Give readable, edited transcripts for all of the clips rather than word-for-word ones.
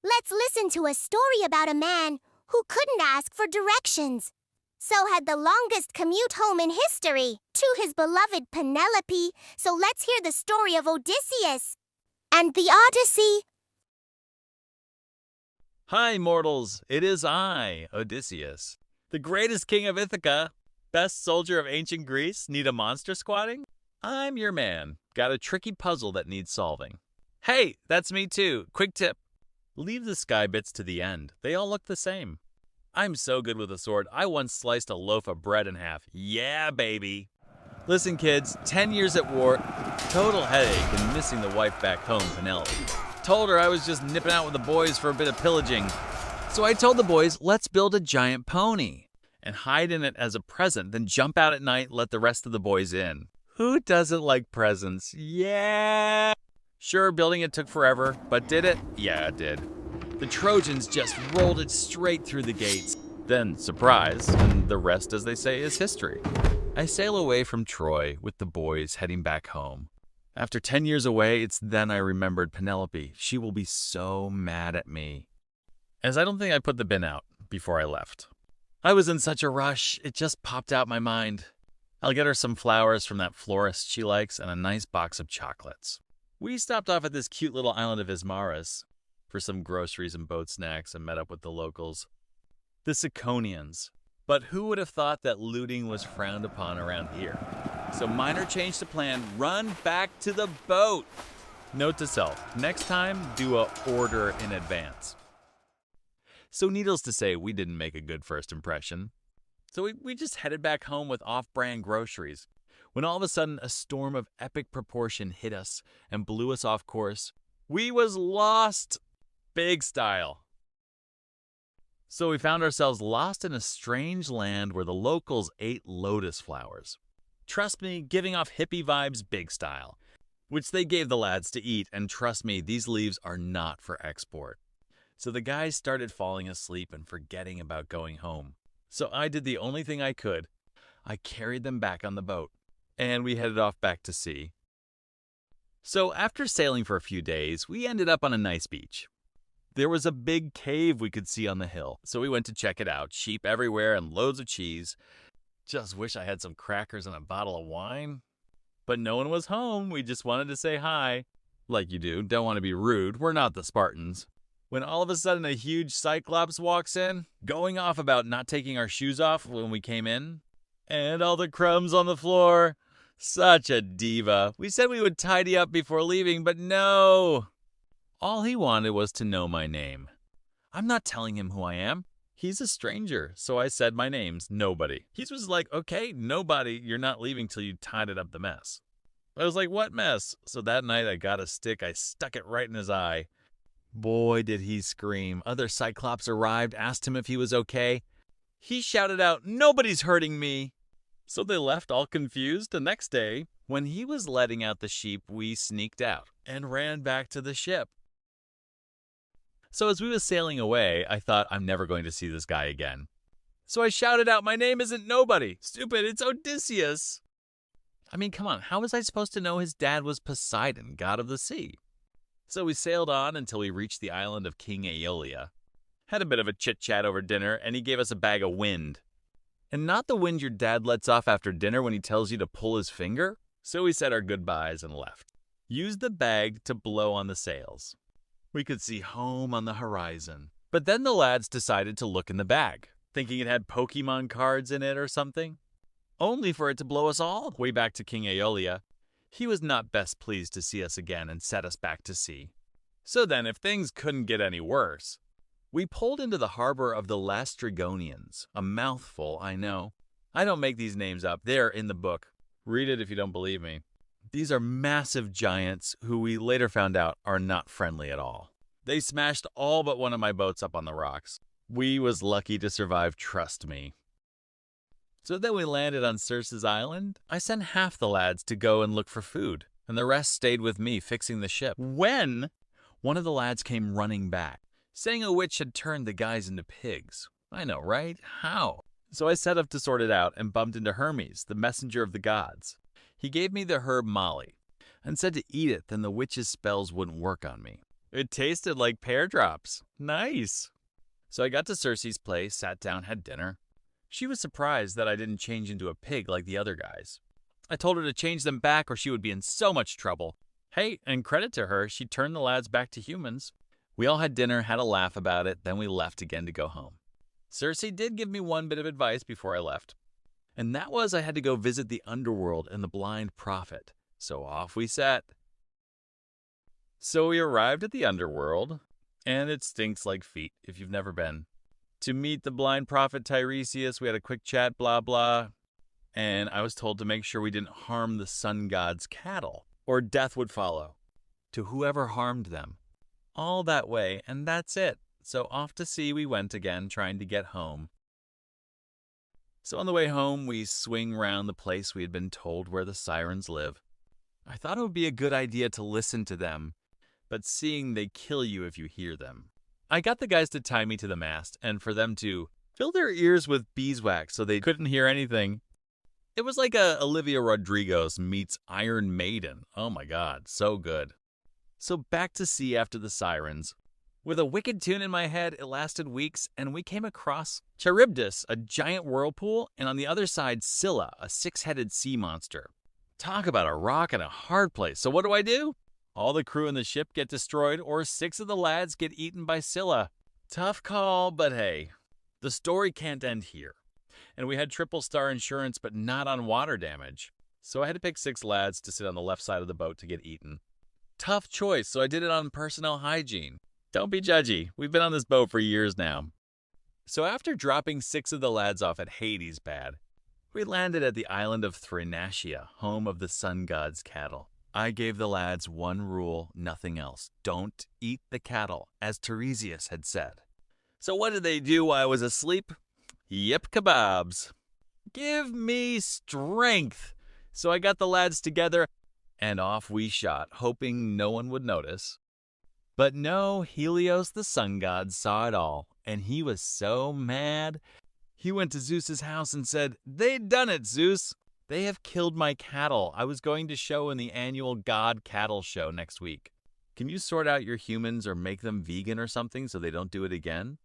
Let's listen to a story about a man who couldn't ask for directions, so had the longest commute home in history to his beloved Penelope. So let's hear the story of Odysseus and the Odyssey. Hi, mortals. It is I, Odysseus, the greatest king of Ithaca, best soldier of ancient Greece. Need a monster squatting? I'm your man. Got a tricky puzzle that needs solving. Hey, that's me too. Quick tip. Leave the sky bits to the end. They all look the same. I'm so good with a sword, I once sliced a loaf of bread in half. Yeah, baby. Listen, kids, 10 years at war, total headache and missing the wife back home, Penelope. Told her I was just nipping out with the boys for a bit of pillaging. So I told the boys, let's build a giant pony and hide in it as a present, then jump out at night, let the rest of the boys in. Who doesn't like presents? Yeah! Sure, building it took forever, but did it? Yeah, it did. The Trojans just rolled it straight through the gates. Then, surprise, and the rest, as they say, is history. I sail away from Troy with the boys heading back home. After 10 years away, it's then I remembered Penelope. She will be so mad at me. As I don't think I put the bin out before I left. I was in such a rush, it just popped out my mind. I'll get her some flowers from that florist she likes and a nice box of chocolates. We stopped off at this cute little island of humorous for some groceries and boat snacks and met up with the locals, the Ciconians. But who would have thought that looting was frowned upon around here? So minor change to plan, run back to the boat. Note to self, next time, do a order in advance. So needless to say, we didn't make a good first impression. So we just headed back home with off-brand groceries, when all of a sudden a storm of epic proportion hit us and blew us off course. We was lost, big style. So we found ourselves lost in a strange land where the locals ate lotus flowers. Trust me, giving off hippie vibes big style, which they gave the lads to eat, and trust me, these leaves are not for export. So the guys started falling asleep and forgetting about going home. So I did the only thing I could. I carried them back on the boat, and we headed off back to sea. So after sailing for a few days, we ended up on a nice beach. There was a big cave we could see on the hill, so we went to check it out. Sheep everywhere and loads of cheese. Just wish I had some crackers and a bottle of wine. But no one was home. We just wanted to say hi. Like you do, don't want to be rude. We're not the Spartans. When all of a sudden a huge Cyclops walks in, going off about not taking our shoes off when we came in. And all the crumbs on the floor. Such a diva. We said we would tidy up before leaving, but no. All he wanted was to know my name. I'm not telling him who I am. He's a stranger, so I said my name's Nobody. He was like, okay, nobody, you're not leaving till you tidied up the mess. I was like, what mess? So that night I got a stick, I stuck it right in his eye. Boy, did he scream. Other Cyclops arrived, asked him if he was okay. He shouted out, nobody's hurting me. So they left all confused. The next day, when he was letting out the sheep, we sneaked out and ran back to the ship. So as we were sailing away, I thought, I'm never going to see this guy again. So I shouted out, my name isn't Nobody. Stupid, it's Odysseus. I mean, come on, how was I supposed to know his dad was Poseidon, god of the sea? So we sailed on until we reached the island of King Aeolia. Had a bit of a chit-chat over dinner, and he gave us a bag of wind. And not the wind your dad lets off after dinner when he tells you to pull his finger. So we said our goodbyes and left. Used the bag to blow on the sails. We could see home on the horizon. But then the lads decided to look in the bag, thinking it had Pokemon cards in it or something. Only for it to blow us all way back to King Aeolia. He was not best pleased to see us again and set us back to sea. So then, if things couldn't get any worse, we pulled into the harbor of the Lastrygonians. A mouthful, I know. I don't make these names up. They're in the book. Read it if you don't believe me. These are massive giants who we later found out are not friendly at all. They smashed all but one of my boats up on the rocks. We was lucky to survive, trust me. So then we landed on Circe's island. I sent half the lads to go and look for food, and the rest stayed with me fixing the ship. When one of the lads came running back, saying a witch had turned the guys into pigs. I know, right? How? So I set up to sort it out and bumped into Hermes, the messenger of the gods. He gave me the herb Molly and said to eat it, then the witch's spells wouldn't work on me. It tasted like pear drops. Nice. So I got to Cersei's place, sat down, had dinner. She was surprised that I didn't change into a pig like the other guys. I told her to change them back or she would be in so much trouble. Hey, and credit to her, she turned the lads back to humans. We all had dinner, had a laugh about it, then we left again to go home. Cersei did give me one bit of advice before I left, and that was I had to go visit the underworld and the blind prophet. So off we set. So we arrived at the underworld, and it stinks like feet if you've never been. To meet the blind prophet Tiresias, we had a quick chat, blah blah, and I was told to make sure we didn't harm the sun god's cattle, or death would follow to whoever harmed them. All that way, and that's it. So off to sea we went again, trying to get home. So on the way home, we swing round the place we had been told where the sirens live. I thought it would be a good idea to listen to them, but seeing they kill you if you hear them. I got the guys to tie me to the mast, and for them to fill their ears with beeswax so they couldn't hear anything. It was like a Olivia Rodrigo meets Iron Maiden. Oh my god, so good. So back to sea after the sirens. With a wicked tune in my head, it lasted weeks, and we came across Charybdis, a giant whirlpool, and on the other side, Scylla, a six-headed sea monster. Talk about a rock and a hard place. So what do? All the crew in the ship get destroyed, or 6 of the lads get eaten by Scylla. Tough call, but hey, the story can't end here. And we had triple-star insurance, but not on water damage. So I had to pick 6 lads to sit on the left side of the boat to get eaten. Tough choice, so I did it on personnel hygiene. Don't be judgy. We've been on this boat for years now. So after dropping 6 of the lads off at Hades bad, we landed at the island of Thrinacia, home of the sun god's cattle. I gave the lads one rule, nothing else. Don't eat the cattle, as Tiresias had said. So what did they do while I was asleep? Yip kebabs. Give me strength. So I got the lads together, and off we shot, hoping no one would notice. But no, Helios the sun god saw it all, and he was so mad. He went to Zeus's house and said, "They done it, Zeus. They have killed my cattle. I was going to show in the annual God Cattle Show next week. Can you sort out your humans or make them vegan or something so they don't do it again?"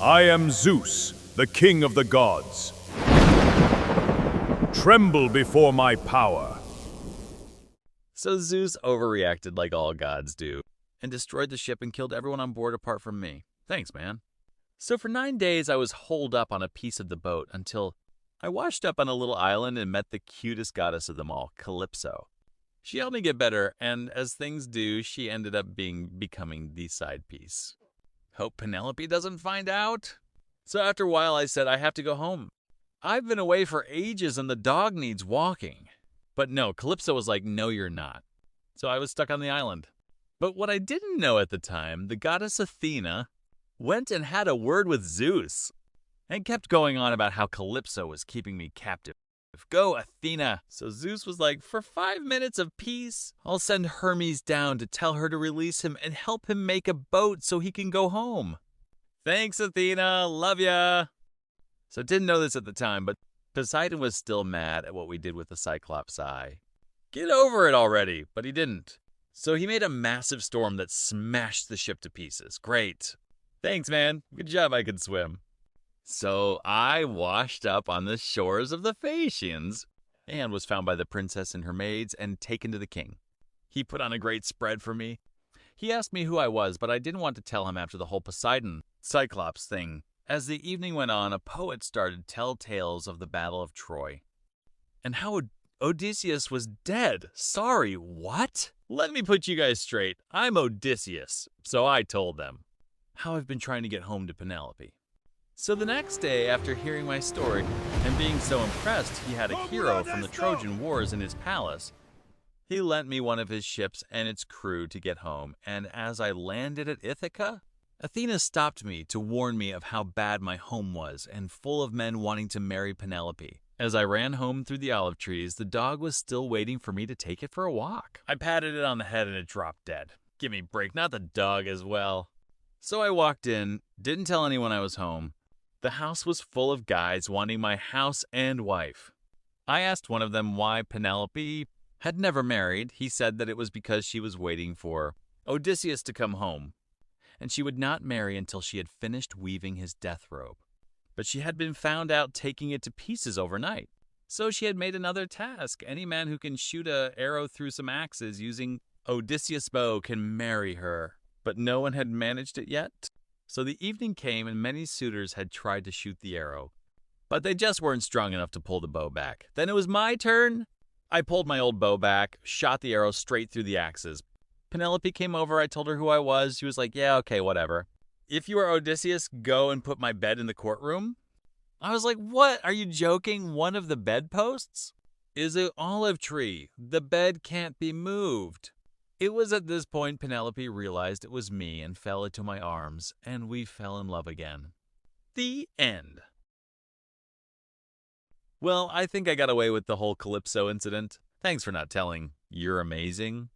I am Zeus, the king of the gods. Tremble before my power. So Zeus overreacted like all gods do, and destroyed the ship and killed everyone on board apart from me. Thanks, man. So for 9 days I was holed up on a piece of the boat until I washed up on a little island and met the cutest goddess of them all, Calypso. She helped me get better, and as things do, she ended up becoming the side piece. Hope Penelope doesn't find out. So after a while I said I have to go home. I've been away for ages and the dog needs walking. But no, Calypso was like, no, you're not. So I was stuck on the island. But what I didn't know at the time, the goddess Athena went and had a word with Zeus and kept going on about how Calypso was keeping me captive. Go, Athena. So Zeus was like, for 5 minutes of peace, I'll send Hermes down to tell her to release him and help him make a boat so he can go home. Thanks, Athena. Love ya. So didn't know this at the time, but Poseidon was still mad at what we did with the Cyclops eye. Get over it already, but he didn't. So he made a massive storm that smashed the ship to pieces. Great. Thanks, man. Good job I could swim. So I washed up on the shores of the Phaeacians and was found by the princess and her maids and taken to the king. He put on a great spread for me. He asked me who I was, but I didn't want to tell him after the whole Poseidon Cyclops thing. As the evening went on, a poet started to tell tales of the Battle of Troy and how Odysseus was dead. Sorry, what? Let me put you guys straight. I'm Odysseus, so I told them how I've been trying to get home to Penelope. So the next day, after hearing my story and being so impressed he had a hero from the Trojan Wars in his palace, he lent me one of his ships and its crew to get home, and as I landed at Ithaca, Athena stopped me to warn me of how bad my home was and full of men wanting to marry Penelope. As I ran home through the olive trees, the dog was still waiting for me to take it for a walk. I patted it on the head and it dropped dead. Give me a break, not the dog as well. So I walked in, didn't tell anyone I was home. The house was full of guys wanting my house and wife. I asked one of them why Penelope had never married. He said that it was because she was waiting for Odysseus to come home, and she would not marry until she had finished weaving his death robe. But she had been found out taking it to pieces overnight. So she had made another task. Any man who can shoot an arrow through some axes using Odysseus' bow can marry her. But no one had managed it yet. So the evening came and many suitors had tried to shoot the arrow, but they just weren't strong enough to pull the bow back. Then it was my turn. I pulled my old bow back, shot the arrow straight through the axes. Penelope came over. I told her who I was. She was like, yeah, okay, whatever. If you are Odysseus, go and put my bed in the courtroom. I was like, what? Are you joking? One of the bedposts is an olive tree. The bed can't be moved. It was at this point Penelope realized it was me and fell into my arms, and we fell in love again. The end. Well, I think I got away with the whole Calypso incident. Thanks for not telling. You're amazing.